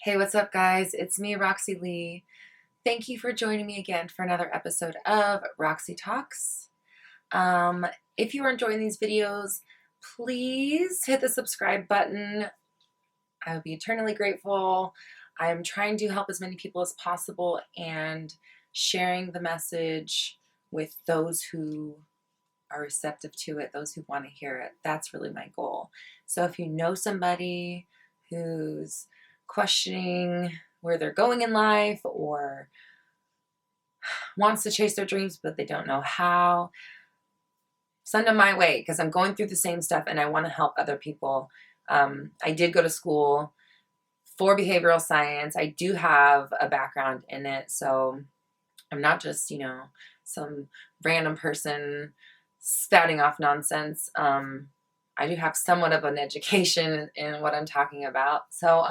Hey, what's up, guys? It's me, Roxy Lee. Thank you for joining me again for another episode of Roxy Talks. If you are enjoying these videos, please hit the subscribe button. I would be eternally grateful. I'm trying to help as many people as possible and sharing the message with those who are receptive to it, those who want to hear it. That's really my goal. So if you know somebody who's questioning where they're going in life or wants to chase their dreams but they don't know how, send them my way because I'm going through the same stuff and I want to help other people. I did go to school for behavioral science. I do have a background in it, so I'm not just, some random person spouting off nonsense. I do have somewhat of an education in what I'm talking about. So,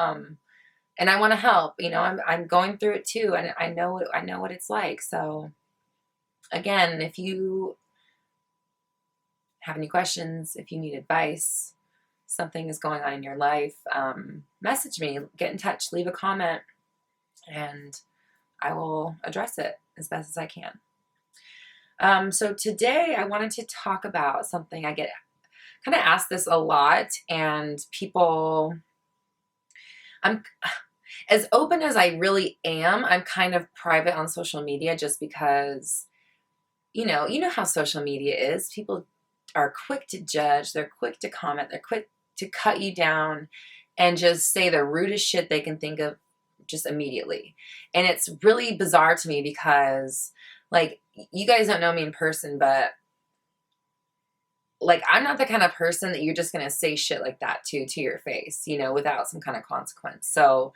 and I want to help. I'm going through it too, and I know what it's like. So, again, if you have any questions, if you need advice, something is going on in your life, message me, get in touch, leave a comment, and I will address it as best as I can. So today I wanted to talk about something. I get kind of asked this a lot, and people, I'm as open as I really am. I'm kind of private on social media just because, you know how social media is. People are quick to judge. They're quick to comment. They're quick to cut you down and just say the rudest shit they can think of just immediately. And it's really bizarre to me because, like, you guys don't know me in person, but like, I'm not the kind of person that you're just going to say shit like that to your face, without some kind of consequence. So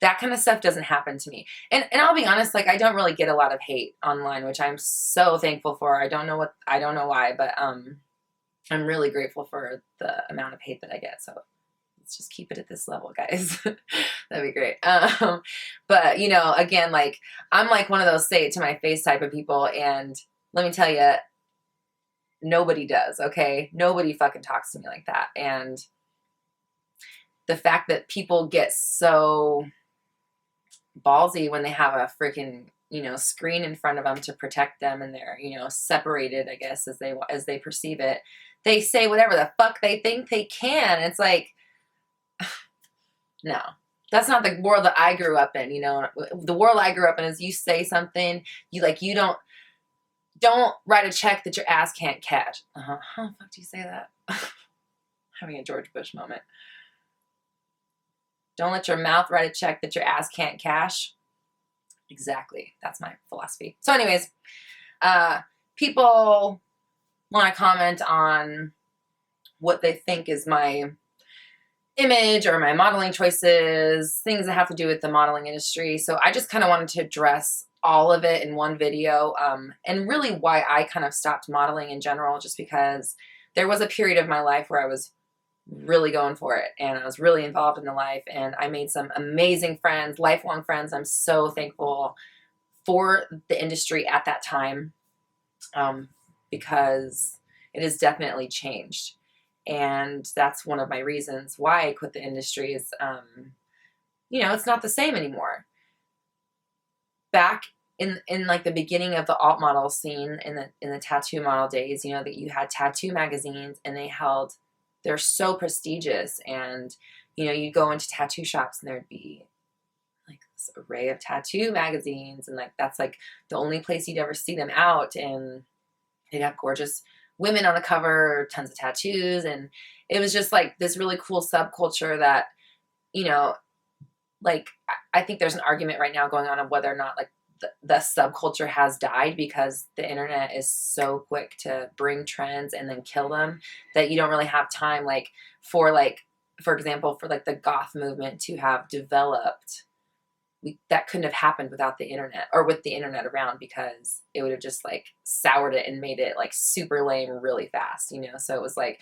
that kind of stuff doesn't happen to me. And I'll be honest, like, I don't really get a lot of hate online, which I'm so thankful for. I don't know why, but I'm really grateful for the amount of hate that I get. So let's just keep it at this level, guys. That'd be great. But again, like, I'm like one of those say it to my face type of people. And let me tell you, nobody does. Okay. Nobody fucking talks to me like that. And the fact that people get so ballsy when they have a freaking, screen in front of them to protect them, and they're, separated, I guess, as they perceive it. They say whatever the fuck they think they can. It's like, no, that's not the world that I grew up in. The world I grew up in is you say something, you don't write a check that your ass can't cash. How the fuck do you say that? Having a George Bush moment. Don't let your mouth write a check that your ass can't cash. Exactly. That's my philosophy. So anyways, people want to comment on what they think is my image or my modeling choices, things that have to do with the modeling industry. So I just kind of wanted to address all of it in one video, and really why I kind of stopped modeling in general, just because there was a period of my life where I was really going for it and I was really involved in the life, and I made some amazing friends, lifelong friends. I'm so thankful for the industry at that time, because it has definitely changed. And that's one of my reasons why I quit the industry is, it's not the same anymore. Back in like the beginning of the alt model scene, in the tattoo model days, that you had tattoo magazines, and they're so prestigious, and you go into tattoo shops and there'd be like this array of tattoo magazines, and like that's like the only place you'd ever see them out, and they'd have gorgeous women on the cover, tons of tattoos, and it was just like this really cool subculture that, like, I think there's an argument right now going on of whether or not like the subculture has died, because the internet is so quick to bring trends and then kill them that you don't really have time, like, for example, for like the goth movement to have developed. That couldn't have happened without the internet, or with the internet around, because it would have just like soured it and made it like super lame really fast, so it was like,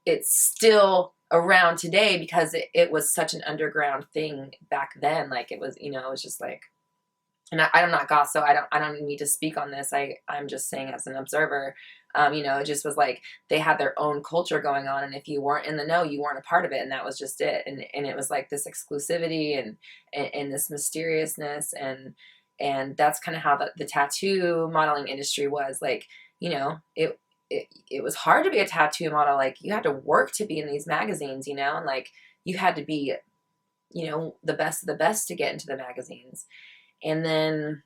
it's still around today because it was such an underground thing back then. Like, it was, it was just like, and I'm not goth, so I don't need to speak on this. I'm just saying, as an observer, You know, it just was like they had their own culture going on, and if you weren't in the know, you weren't a part of it, and that was just it. And it was like this exclusivity and this mysteriousness, and that's kind of how the tattoo modeling industry was. Like, you know, it was hard to be a tattoo model. Like, you had to work to be in these magazines, you know, and like you had to be, you know, the best of the best to get into the magazines. And then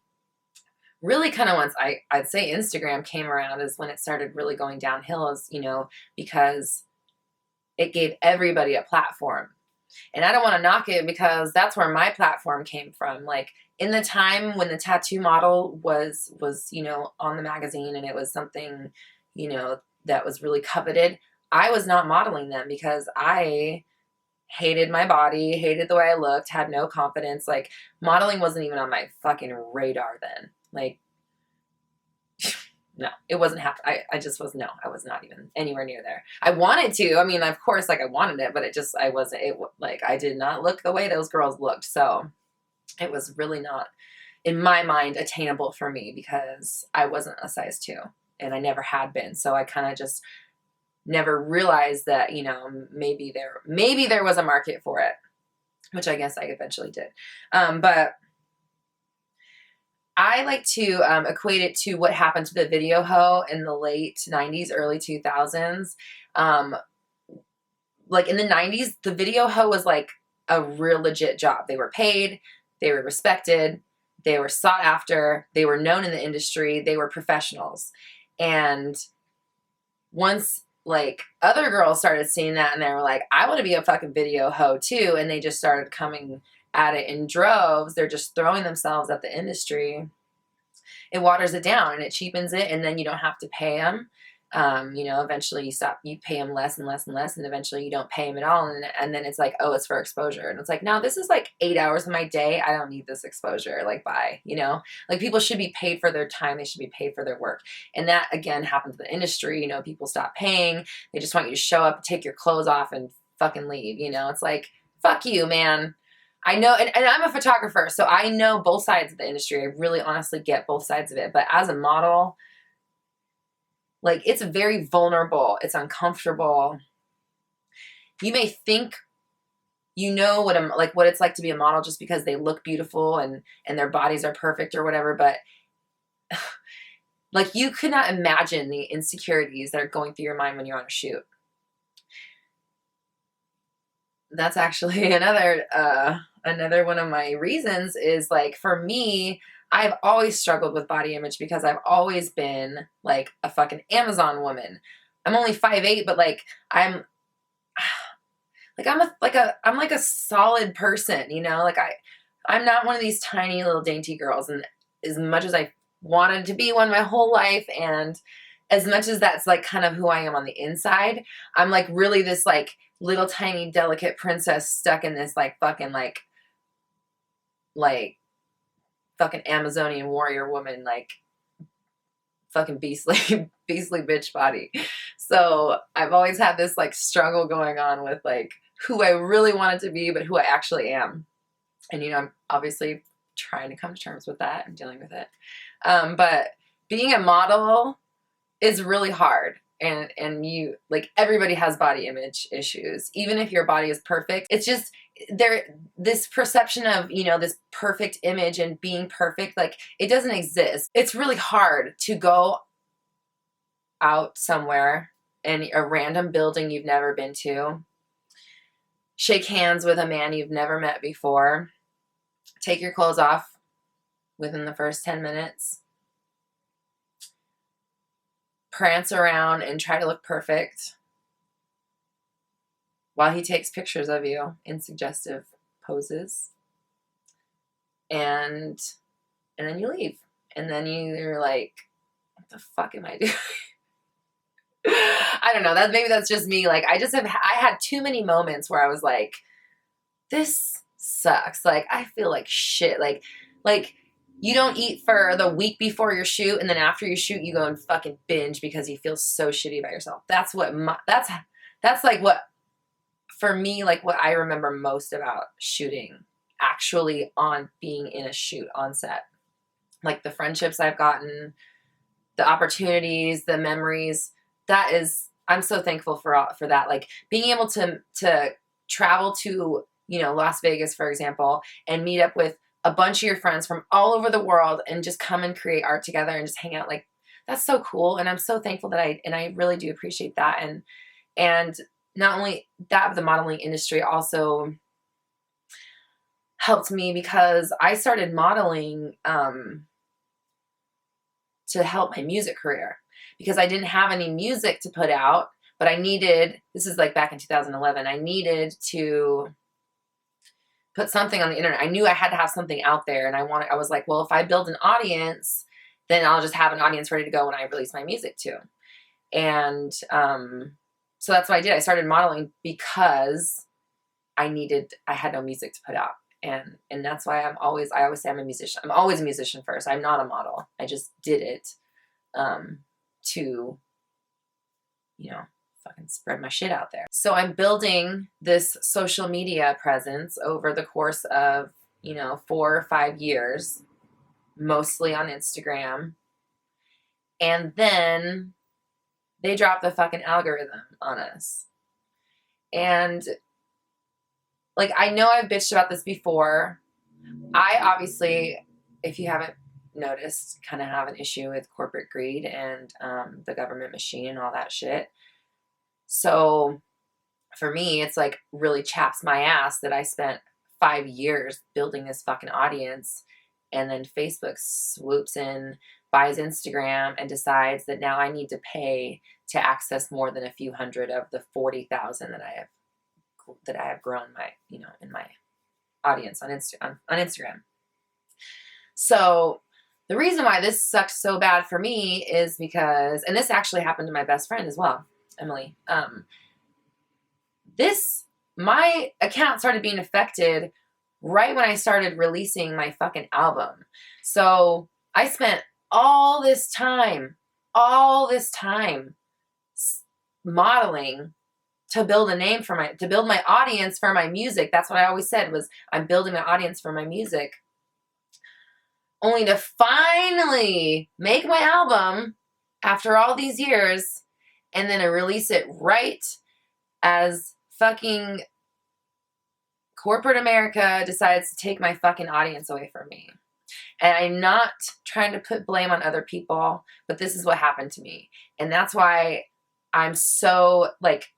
really kind of once I'd say Instagram came around is when it started really going downhill, is, you know, because it gave everybody a platform. And I don't want to knock it, because that's where my platform came from. Like, in the time when the tattoo model was, you know, on the magazine, and it was something, you know, that was really coveted, I was not modeling them because I hated my body, hated the way I looked, had no confidence. Like, modeling wasn't even on my fucking radar then. Like, no, it wasn't happening. I just was, no, I was not even anywhere near there. I wanted to, I mean, of course, like, I wanted it, but it just, I wasn't, like, I did not look the way those girls looked. So it was really not, in my mind, attainable for me, because I wasn't a size 2 and I never had been. So I kind of just never realized that, you know, maybe there was a market for it, which I guess I eventually did. But I like to equate it to what happened to the video hoe in the late 90s, early 2000s. Like, in the 90s, the video hoe was like a real legit job. They were paid, they were respected, they were sought after, they were known in the industry, they were professionals. And once, like, other girls started seeing that, and they were like, I want to be a fucking video hoe too, and they just started coming at it in droves. They're just throwing themselves at the industry. It waters it down and it cheapens it, and then you don't have to pay them. You know, eventually you pay them less and less and less, and eventually you don't pay them at all. And then it's like, oh, it's for exposure. And it's like, no, this is like 8 hours of my day. I don't need this exposure. Like, bye, you know, like, people should be paid for their time. They should be paid for their work. And that, again, happened to the industry. You know, people stop paying. They just want you to show up, take your clothes off, and fucking leave. You know, it's like, fuck you, man. I know, and I'm a photographer, so I know both sides of the industry. I really honestly get both sides of it. But as a model, like, it's very vulnerable. It's uncomfortable. You may think you know what it's like to be a model just because they look beautiful and their bodies are perfect or whatever, but like, you could not imagine the insecurities that are going through your mind when you're on a shoot. That's actually another one of my reasons is, like, for me, I've always struggled with body image because I've always been like a fucking Amazon woman. I'm only 5'8", but like, I'm like a solid person, you know? Like, I'm not one of these tiny little dainty girls. And as much as I wanted to be one my whole life, and as much as that's like kind of who I am on the inside, I'm like really this like little tiny delicate princess stuck in this like fucking fucking Amazonian warrior woman, like fucking beastly bitch body. So I've always had this like struggle going on with like who I really wanted to be, but who I actually am. And, you know, I'm obviously trying to come to terms with that and dealing with it. But being a model is really hard. And you, like, everybody has body image issues. Even if your body is perfect, it's just this perception of, you know, this perfect image and being perfect, like, it doesn't exist. It's really hard to go out somewhere in a random building you've never been to, shake hands with a man you've never met before, take your clothes off within the first 10 minutes, prance around and try to look perfect while he takes pictures of you in suggestive poses, and then you leave, and then you're like, what the fuck am I doing? I don't know, maybe that's just me. Like, I had too many moments where I was like, this sucks. Like, I feel like shit. Like you don't eat for the week before your shoot, and then after you shoot, you go and fucking binge because you feel so shitty about yourself. That's like what, for me, like what I remember most about shooting, actually on being in a shoot on set. Like, the friendships I've gotten, the opportunities, the memories. I'm so thankful for that. Like being able to travel to, you know, Las Vegas, for example, and meet up with a bunch of your friends from all over the world and just come and create art together and just hang out. Like that's so cool. And I'm so thankful that I really do appreciate that. And not only that, but the modeling industry also helped me because I started modeling to help my music career because I didn't have any music to put out, but I needed, this is like back in 2011, I needed to put something on the internet. I knew I had to have something out there, and I was like, well, if I build an audience, then I'll just have an audience ready to go when I release my music too. And so that's what I did. I started modeling because I had no music to put out. And that's why I always say I'm a musician. I'm always a musician first. I'm not a model. I just did it to, you know, fucking spread my shit out there. So I'm building this social media presence over the course of, you know, 4 or 5 years, mostly on Instagram. And then they drop the fucking algorithm on us. And like, I know I've bitched about this before. I obviously, if you haven't noticed, kind of have an issue with corporate greed and the government machine and all that shit. So for me, it's like really chaps my ass that I spent 5 years building this fucking audience, and then Facebook swoops in, buys Instagram, and decides that now I need to pay to access more than a few hundred of the 40,000 that I have grown my, you know, in my audience on Instagram. So the reason why this sucks so bad for me is because, and this actually happened to my best friend as well, Emily. My account started being affected right when I started releasing my fucking album. So I spent all this time modeling to build a name to build my audience for my music. That's what I always said, was I'm building my audience for my music. Only to finally make my album after all these years, and then I release it right as fucking corporate America decides to take my fucking audience away from me. And I'm not trying to put blame on other people, but this is what happened to me. And that's why I'm so like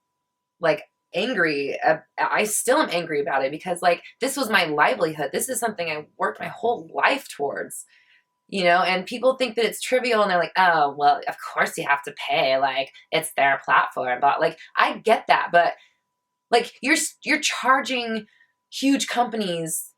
angry. I still am angry about it because like this was my livelihood. This is something I worked my whole life towards, you know, and people think that it's trivial and they're like, oh, well, of course you have to pay. Like it's their platform. But like, I get that. But like you're charging huge companies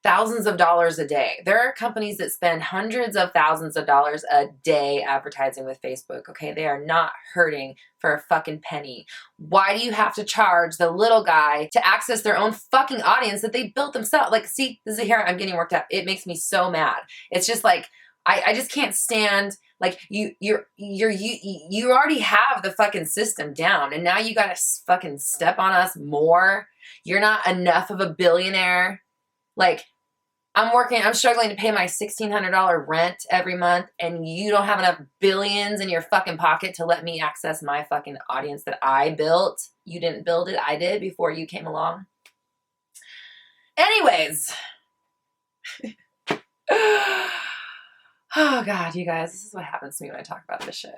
thousands of dollars a day. There are companies that spend hundreds of thousands of dollars a day advertising with Facebook, okay? They are not hurting for a fucking penny. Why do you have to charge the little guy to access their own fucking audience that they built themselves? Like, see, this is here, I'm getting worked up. It makes me so mad. It's just like, I just can't stand, like, you already have the fucking system down, and now you gotta fucking step on us more. You're not enough of a billionaire. Like, I'm struggling to pay my $1,600 rent every month, and you don't have enough billions in your fucking pocket to let me access my fucking audience that I built. You didn't build it, I did before you came along. Anyways. Oh God, you guys, this is what happens to me when I talk about this shit.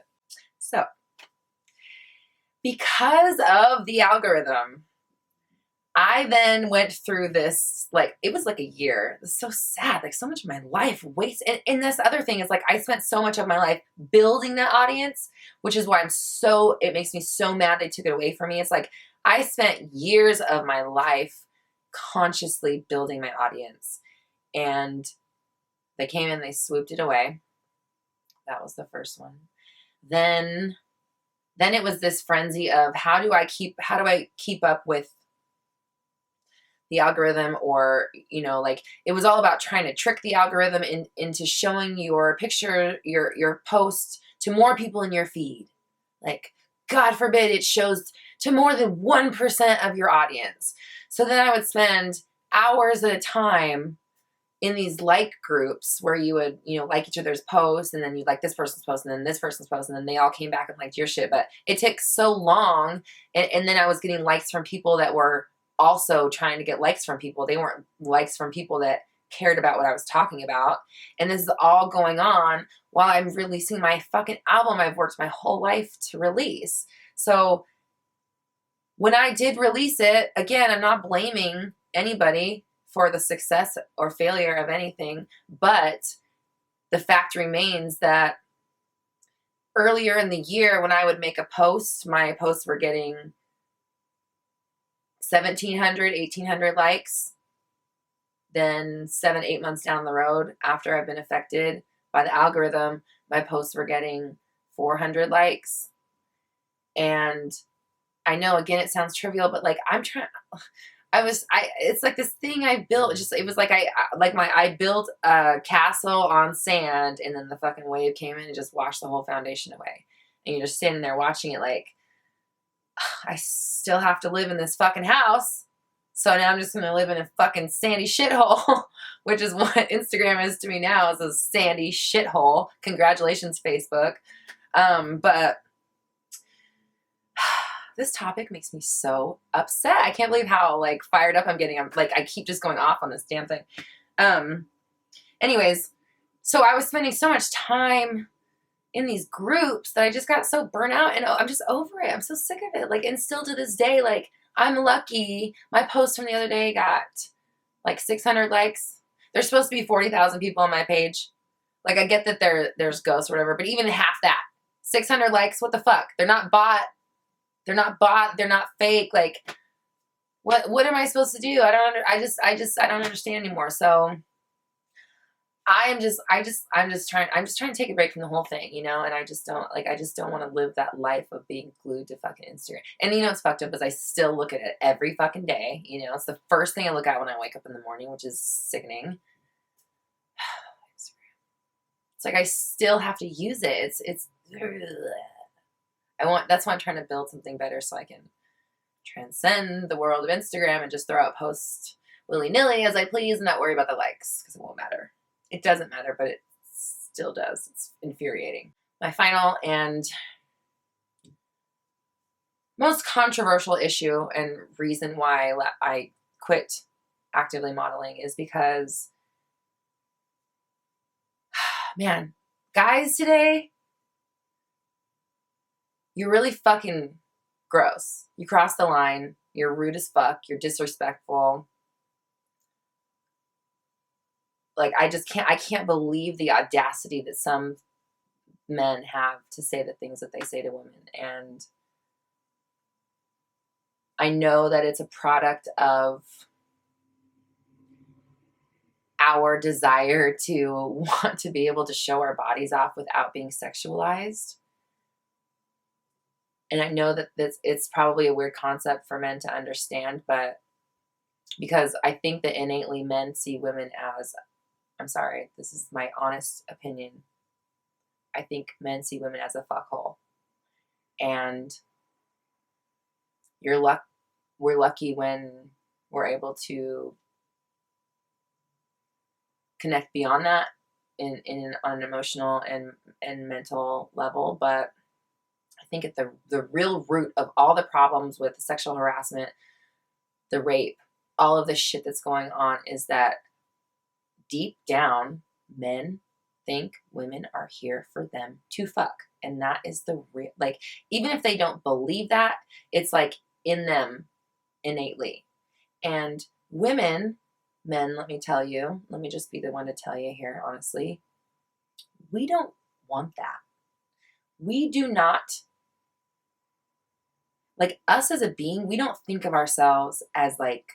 So, because of the algorithm, I then went through this, like, it was like a year. It was so sad. Like, so much of my life wasted. And this other thing is, like, I spent so much of my life building that audience, which is why it makes me so mad they took it away from me. It's like, I spent years of my life consciously building my audience. And they came in, they swooped it away. That was the first one. Then it was this frenzy of how do I keep up with the algorithm, or, you know, like, it was all about trying to trick the algorithm into showing your picture, your post to more people in your feed. Like, God forbid it shows to more than 1% of your audience. So then I would spend hours at a time in these like groups where you would, you know, like each other's posts, and then you like this person's post, and then this person's post, and then they all came back and liked your shit. But it took so long. And then I was getting likes from people that were also trying to get likes from people. They weren't likes from people that cared about what I was talking about. And this is all going on while I'm releasing my fucking album I've worked my whole life to release. So when I did release it, again, I'm not blaming anybody for the success or failure of anything, but the fact remains that earlier in the year when I would make a post, my posts were getting 1,700, 1,800 likes. Then 7-8 months down the road, after I've been affected by the algorithm, my posts were getting 400 likes. And I know, again, it sounds trivial, but like it's like this thing I built. It was like I built a castle on sand, and then the fucking wave came in and just washed the whole foundation away. And you're just standing there watching it like, I still have to live in this fucking house. So now I'm just going to live in a fucking sandy shithole, which is what Instagram is to me now, is a sandy shithole. Congratulations, Facebook. But this topic makes me so upset. I can't believe how like fired up I'm getting. I'm like, I keep just going off on this damn thing. Anyways, so I was spending so much time in these groups that I just got so burnt out, and I'm just over it. I'm so sick of it. Like, and still to this day, like, I'm lucky. My post from the other day got like 600 likes. There's supposed to be 40,000 people on my page. Like, I get that there's ghosts or whatever, but even half that, 600 likes, what the fuck? They're not bot. They're not fake. Like, what am I supposed to do? I don't understand anymore. So I'm just trying to take a break from the whole thing, you know, and I just don't want to live that life of being glued to fucking Instagram. And you know what's fucked up is I still look at it every fucking day. You know, it's the first thing I look at when I wake up in the morning, which is sickening. It's like I still have to use it. That's why I'm trying to build something better so I can transcend the world of Instagram and just throw out posts willy-nilly as I please and not worry about the likes, because it won't matter. It doesn't matter, but it still does. It's infuriating. My final and most controversial issue and reason why I quit actively modeling is because, man, guys today, you're really fucking gross. You cross the line. You're rude as fuck. You're disrespectful. Like, I can't believe the audacity that some men have to say the things that they say to women. And I know that it's a product of our desire to want to be able to show our bodies off without being sexualized. And I know that it's probably a weird concept for men to understand, but because I think that innately men see women as, I'm sorry, this is my honest opinion, I think men see women as a fuckhole. And we're lucky when we're able to connect beyond that on an emotional and mental level. But I think at the real root of all the problems with the sexual harassment, the rape, all of the shit that's going on is that deep down, men think women are here for them to fuck. And that is the real, like, even if they don't believe that, it's like in them innately. And women, men, let me just be the one to tell you here, honestly, we don't want that. We do not, like, us as a being, we don't think of ourselves as like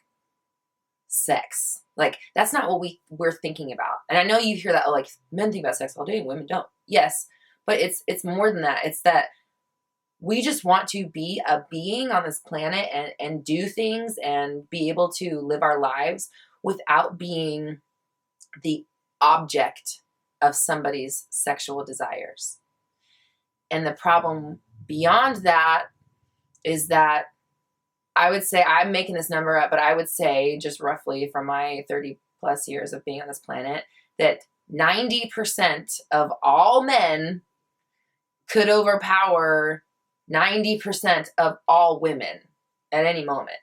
sex. Like, that's not what we're thinking about. And I know you hear that, oh, like, men think about sex all day and women don't. Yes, but it's more than that. It's that we just want to be a being on this planet and do things and be able to live our lives without being the object of somebody's sexual desires. And the problem beyond that is that I would say, I'm making this number up, but I would say just roughly from my 30 plus years of being on this planet that 90% of all men could overpower 90% of all women at any moment.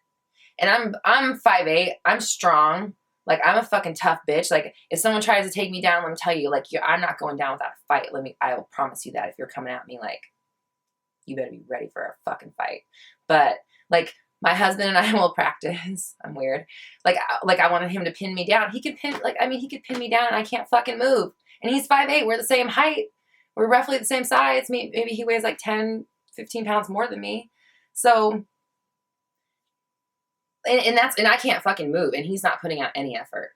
And I'm 5'8", I'm strong. Like, I'm a fucking tough bitch. Like, if someone tries to take me down, let me tell you, like, I'm not going down without a fight. I will promise you that. If you're coming at me, like, you better be ready for a fucking fight. But, like, my husband and I will practice. I'm weird. Like I wanted him to pin me down. He could pin me down and I can't fucking move. And he's 5'8". We're the same height. We're roughly the same size. Maybe he weighs like 10, 15 pounds more than me. So, and I can't fucking move, and he's not putting out any effort.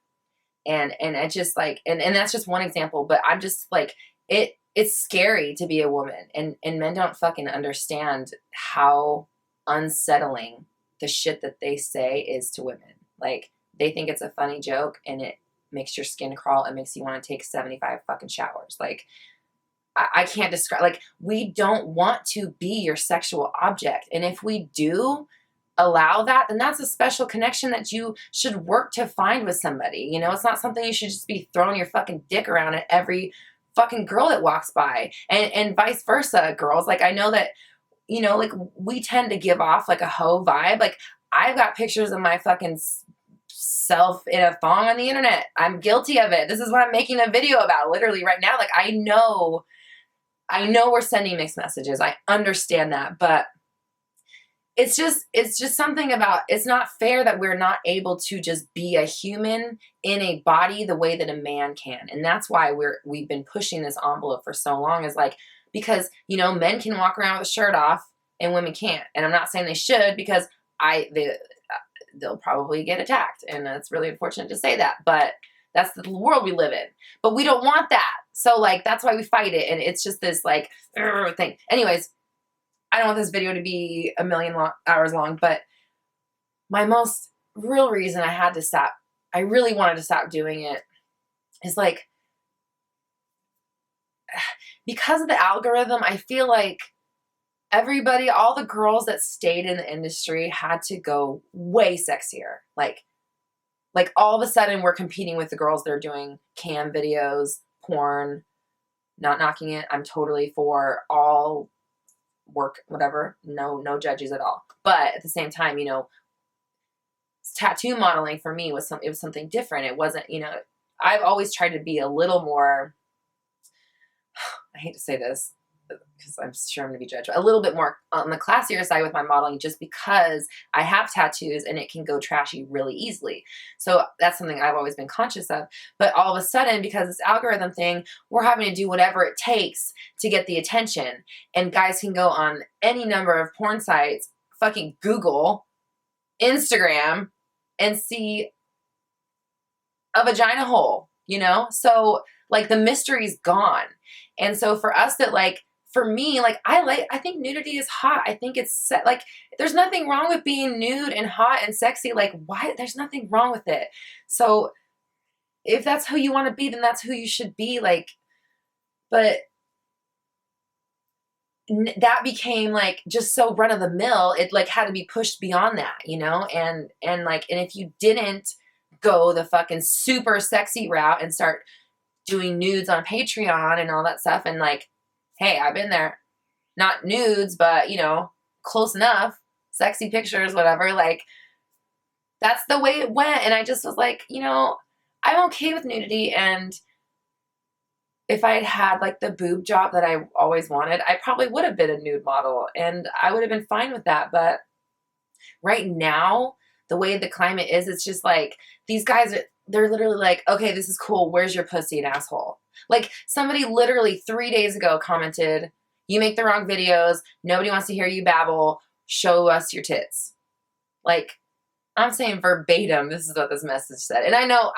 And I just like, and that's just one example, but I'm just like, it's scary to be a woman, and men don't fucking understand how unsettling the shit that they say is to women. Like, they think it's a funny joke, and it makes your skin crawl and makes you want to take 75 fucking showers. Like, I can't describe, like, we don't want to be your sexual object. And if we do allow that, then that's a special connection that you should work to find with somebody. You know, it's not something you should just be throwing your fucking dick around at every fucking girl that walks by, and vice versa, girls. Like, I know that, you know, like, we tend to give off like a hoe vibe. Like, I've got pictures of my fucking self in a thong on the internet. I'm guilty of it. This is what I'm making a video about literally right now. Like, I know we're sending mixed messages. I understand that, but it's just something about, it's not fair that we're not able to just be a human in a body the way that a man can. And that's why we've been pushing this envelope for so long, is like, because, you know, men can walk around with a shirt off and women can't. And I'm not saying they should, because they'll probably get attacked. And it's really unfortunate to say that, but that's the world we live in. But we don't want that. So, like, that's why we fight it. And it's just this, like, thing. Anyways, I don't want this video to be a million hours long, but my most real reason I really wanted to stop doing it, is like, because of the algorithm, I feel like everybody, all the girls that stayed in the industry had to go way sexier. Like all of a sudden we're competing with the girls that are doing cam videos, porn. Not knocking it. I'm totally for all work, whatever. No judges at all. But at the same time, you know, tattoo modeling for me was something different. It wasn't, you know, I've always tried to be a little more, I hate to say this because I'm sure I'm going to be judged, but a little bit more on the classier side with my modeling, just because I have tattoos and it can go trashy really easily. So that's something I've always been conscious of. But all of a sudden, because this algorithm thing, we're having to do whatever it takes to get the attention. And guys can go on any number of porn sites, fucking Google, Instagram, and see a vagina hole, you know? So, like, the mystery's gone. And so for us that, like, for me, like, I think nudity is hot. I think it's like, there's nothing wrong with being nude and hot and sexy. Like, why? There's nothing wrong with it. So if that's who you want to be, then that's who you should be. Like, but that became like just so run of the mill. It like had to be pushed beyond that, you know? And if you didn't go the fucking super sexy route and start doing nudes on Patreon and all that stuff, and like, hey, I've been there, not nudes, but, you know, close enough, sexy pictures, whatever. Like, that's the way it went. And I just was like, you know, I'm okay with nudity. And if I had had like the boob job that I always wanted, I probably would have been a nude model and I would have been fine with that. But right now, the way the climate is, it's just like, these guys, they're literally like, okay, this is cool. Where's your pussy, an asshole? Like, somebody literally 3 days ago commented, you make the wrong videos. Nobody wants to hear you babble. Show us your tits. Like, I'm saying verbatim, this is what this message said. And I know,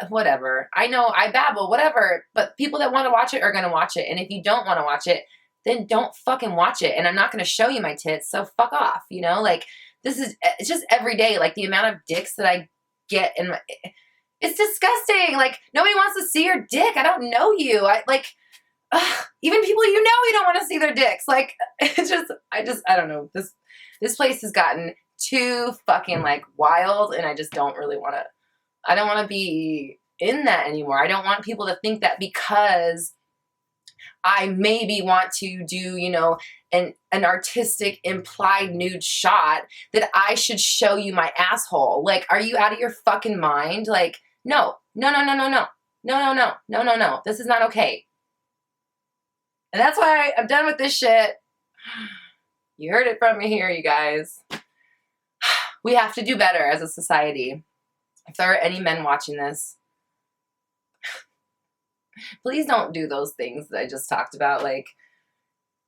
whatever. I know I babble, whatever. But people that want to watch it are going to watch it. And if you don't want to watch it, then don't fucking watch it. And I'm not going to show you my tits, so fuck off, you know? Like, it's just every day. Like, the amount of dicks that I get in my... It's disgusting. Like, nobody wants to see your dick. I don't know you. Even people you know, you don't want to see their dicks. Like, I don't know. This place has gotten too fucking, like, wild, and I just don't really want to I don't want to be in that anymore. I don't want people to think that because I maybe want to do, you know, an artistic implied nude shot that I should show you my asshole. Like, are you out of your fucking mind? Like, no, no, no, no, no, no, no, no, no, no, no, no. This is not okay. And that's why I'm done with this shit. You heard it from me here, you guys. We have to do better as a society. If there are any men watching this, please don't do those things that I just talked about. Like,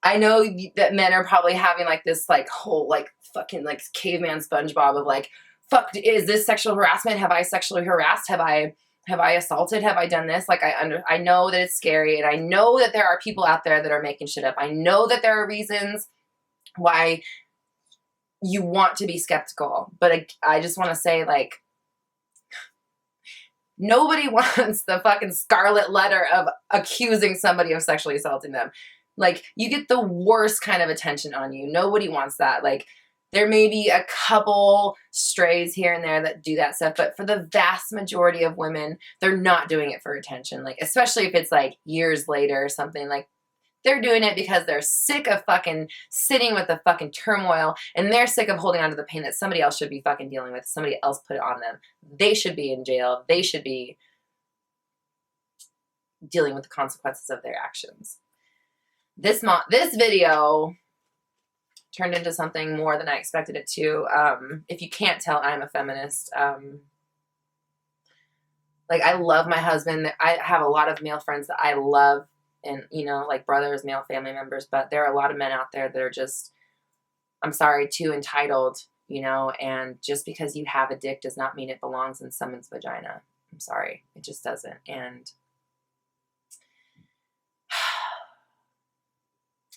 I know that men are probably having like this like whole like fucking like caveman SpongeBob of like, fuck, is this sexual harassment? Have I sexually harassed? Have I assaulted? Have I done this? Like, I know that it's scary, and I know that there are people out there that are making shit up. I know that there are reasons why you want to be skeptical, but I just want to say, like, nobody wants the fucking scarlet letter of accusing somebody of sexually assaulting them. Like, you get the worst kind of attention on you. Nobody wants that. Like, there may be a couple strays here and there that do that stuff, but for the vast majority of women, they're not doing it for attention. Like, especially if it's like years later or something. Like, they're doing it because they're sick of fucking sitting with the fucking turmoil, and they're sick of holding on to the pain that somebody else should be fucking dealing with. Somebody else put it on them. They should be in jail. They should be dealing with the consequences of their actions. This video turned into something more than I expected it to. If you can't tell, I'm a feminist. Like, I love my husband. I have a lot of male friends that I love, and, you know, like brothers, male family members, but there are a lot of men out there that are just, I'm sorry, too entitled, you know, and just because you have a dick does not mean it belongs in someone's vagina. I'm sorry. It just doesn't. And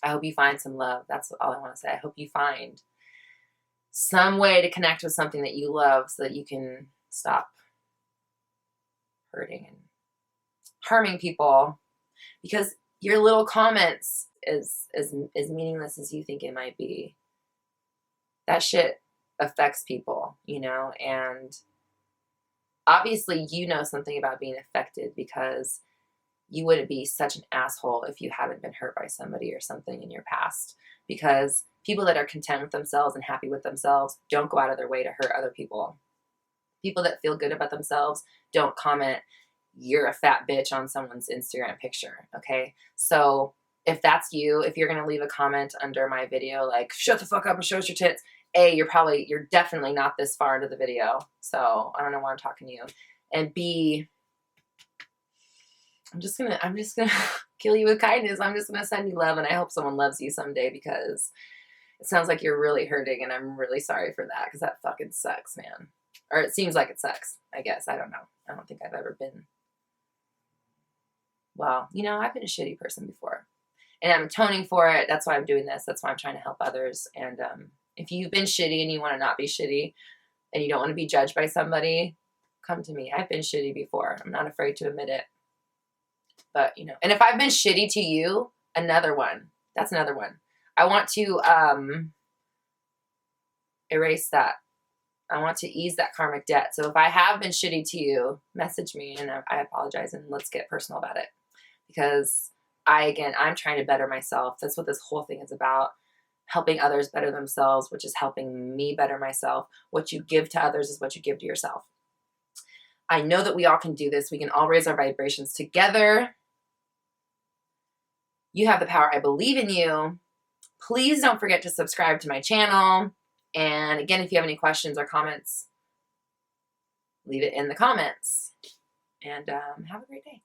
I hope you find some love. That's all I want to say. I hope you find some way to connect with something that you love so that you can stop hurting and harming people, because your little comments is meaningless as you think it might be. That shit affects people, you know, and obviously you know something about being affected, because you wouldn't be such an asshole if you haven't been hurt by somebody or something in your past. Because people that are content with themselves and happy with themselves don't go out of their way to hurt other people. People that feel good about themselves don't comment, "You're a fat bitch," on someone's Instagram picture, okay? So if that's you, if you're going to leave a comment under my video like, "Shut the fuck up and show us your tits," A, you're definitely not this far into the video, so I don't know why I'm talking to you. And B, I'm just gonna kill you with kindness. I'm just gonna send you love, and I hope someone loves you someday, because it sounds like you're really hurting, and I'm really sorry for that, because that fucking sucks, man. Or it seems like it sucks, I guess. I don't know. I don't think I've ever been, well, you know, I've been a shitty person before, and I'm atoning for it. That's why I'm doing this. That's why I'm trying to help others. And if you've been shitty and you want to not be shitty, and you don't want to be judged by somebody, come to me. I've been shitty before. I'm not afraid to admit it. But, you know, and if I've been shitty to you, another one. That's another one. I want to erase that. I want to ease that karmic debt. So if I have been shitty to you, message me, and I apologize, and let's get personal about it. Because I'm trying to better myself. That's what this whole thing is about. Helping others better themselves, which is helping me better myself. What you give to others is what you give to yourself. I know that we all can do this. We can all raise our vibrations together. You have the power. I believe in you. Please don't forget to subscribe to my channel. And again, if you have any questions or comments, leave it in the comments. And have a great day.